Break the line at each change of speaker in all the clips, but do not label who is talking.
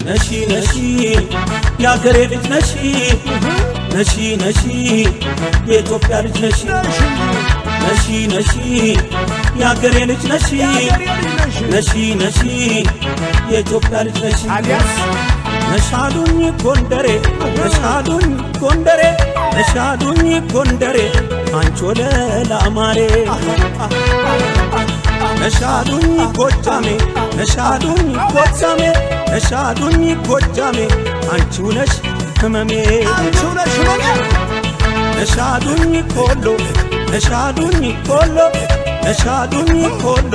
نشي نشي يا قريب نشي نشي نشي يا توبيا لج نشي نشي نشي يا قريب نشي نشي نشي يا توبيا لج نشي نشادوني كوندري نشادوني كوندري نشادوني كوندري አንቾ ለላማሬ نشادوني ጎጃሜ نشادوني ጎጃሜ نشادوني ጎጃሜ አንቺ ነሽ ህመሜ አንቺ ነሽ ህመሜ نشادوني ኮሎ نشادوني ኮሎ نشادوني ኮሎ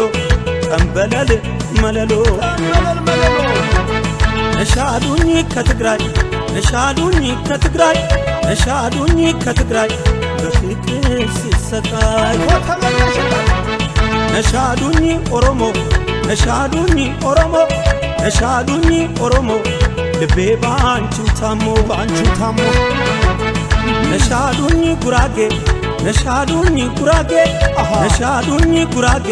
ጠንበለል መለሎ نشادوني ከትግራይ نشادوني ከትግራይ نشادوني ከትግራይ በፍቅር ሲሰቃይ نشادوني ኦሮሞ نشادوني ኦሮሞ نشادوني ኦሮሞ ልቤ ባንቹ ታሞ نشادوني ጉራጌ نشادوني ጉራጌ نشادوني ጉራጌ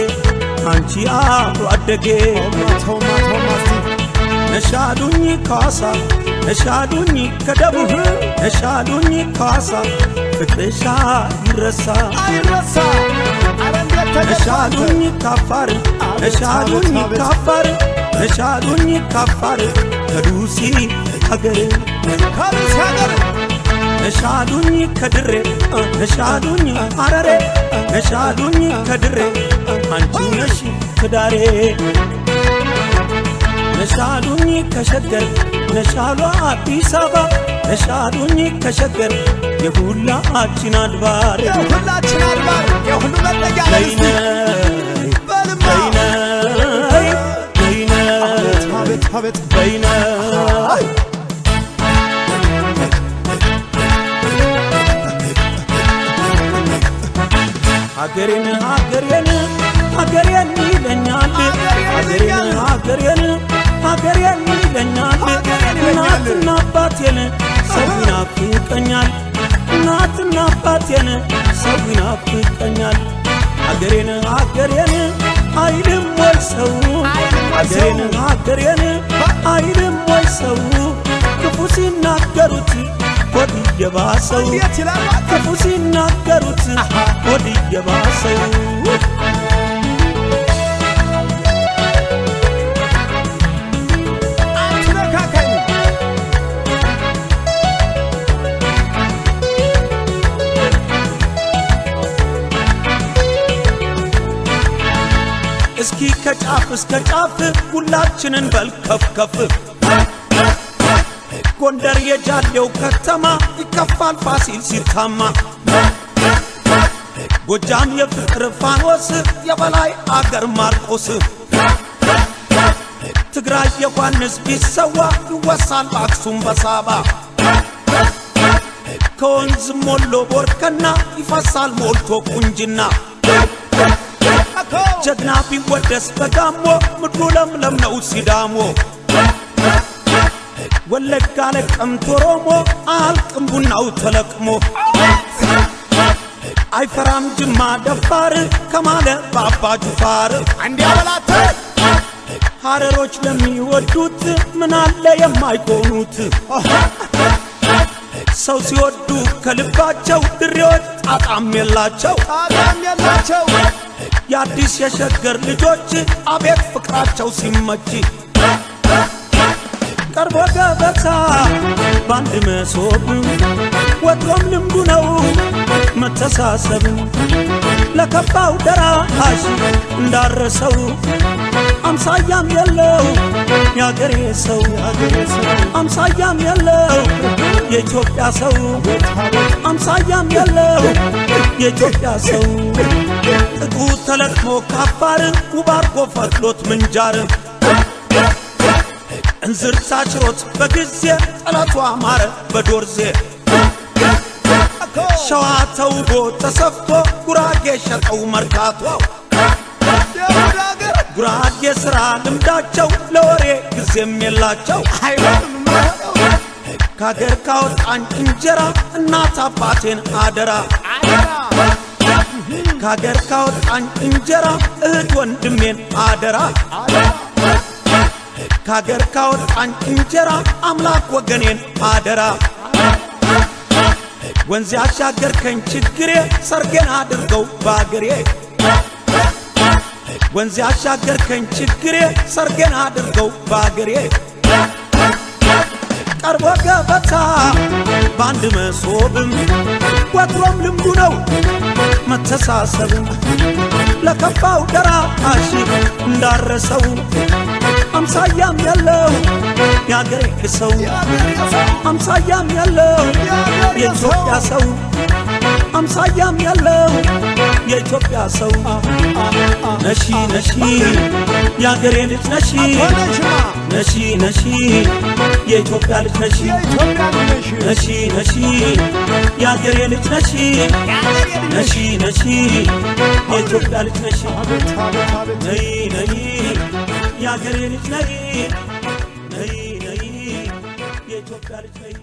አንቺ አብሮ አደጌ نشادوني كاسا نشادوني كدبه نشادوني كاسا فكرشا يرسا نشادوني كفار نشادوني كفار نشادوني كفار كدوسي هجر نشادوني كدر نشادوني عرر نشادوني كدر አንቺ ነሽ ክዳሬ نشادوني كشجر نشالو አዲስ አበባ نشادوني كشجر የሁላችን አድባር የሁላችን አድባር የሁሉ መጠጊያ ለይነ ለይነ አቤት አቤት ለይነ ሀገሬን ሀገሬን ሀገሬን ይለኛል ሀገሬን ሀገሬን ሀገሬን ይለኛል እናትና አባቴን ሰው ይናፍቀኛል እናትና አባቴን ሰው ይናፍቀኛል ሀገሬን ሀገሬን አይልም ወይ ሰው ሀገሬን ሀገሬን አይልም ወይ ሰው ክፉ ሲናገሩት ሆድ የባሰው ክፉ ሲናገሩት ሆድ የባሰው እስኪ ከጫፍ እስከ ጫፍ ሁላችንን በልከፍከፍ ጎንደር የጃሌው ከተማ ይከፋል ፋሲል ሲታማ ጎጃም የፍቅር ፋኖስ የበላይ አገር ማርቆስ ትግራይ የዮሐንስ ቢሰዋ ይወሳል በአክሱም በሳባ ከወንዝ ሞሎ ቦርከና ይፈሳል ሞልቶ ቁንጅና ጀግና ቢወደስ በጋሞ ምድሩ ለምለም ነው ሲዳሞ ወለጋ ለቀምት ኦሮሞ አልቅም ቡናው ተለቅሞ አይፈራም ጅማ ደፋር ከማለ ባባ ጁፋር አንዲያበላተ ሐረሮች ለሚወዱት ምን አለ የማይቆኑት ሰው ሲወዱ ከልባቸው ድሬዎች ጣጣም የላቸው የአዲስ የሸገር ልጆች አቤት ፍቅራቸው ሲመች ቀርቦ ገበታ ባንድ መሶብ ወጥሮም ልምዱ ነው መተሳሰብ ለከባው ደራሽ እንዳረሰው አምሳያም የለው ያገሬ ሰው አምሳያም የለው የኢትዮጵያ ሰው አምሳያም የለው የኢትዮጵያ ሰው ጥቁ ተለቅሞ ካፋር ውባርጎ ፈትሎት ምንጃር እንዝር ሳችሮት በጊዜ ጠላቷ ማረ በዶርዜ ሸዋ ተውቦ ተሰፍቶ ጉራጌ ሸጠው መርካቶ ጉራጌ ስራ ልምዳቸው ለወሬ ጊዜም የላቸው ካገር ካወጣኝ እንጀራ እናት አባቴን አደራ ካገር ካወጣኝ እንጀራ እህት ወንድሜን አደራ ካገር ካወጣኝ እንጀራ አምላክ ወገኔን አደራ ወንዝ ያሻገርከኝ ችግሬ ሰርገን አድርገው ባገሬ ወንዝ ያሻገርከኝ ችግሬ ሰርገን አድርገው ባገሬ ቀርቦ ገበታ ባንድ መሶብም ወትሮም ልምዱ ነው መተሳሰብ ለከፋው ደራሽ እንዳረሰው አምሳያም ያለው ያገሬ ሰው አምሳያም ያለው የኢትዮጵያ ሰው አምሳያም ያለው የኢትዮጵያ ሰው ነሺ ነሺ ያገሬ ልጅ ነሺ ነሺ ነሺ የኢትዮጵያ ልጅ ነሺ ነሺ ነሺ ያገሬ ልጅ ነሺ ነሺ ነሺ የኢትዮጵያ ልጅ ነሺ ነይ ነይ ያገሬ ልጅ ነይ ነይ ነይ የኢትዮጵያ ልጅ ነይ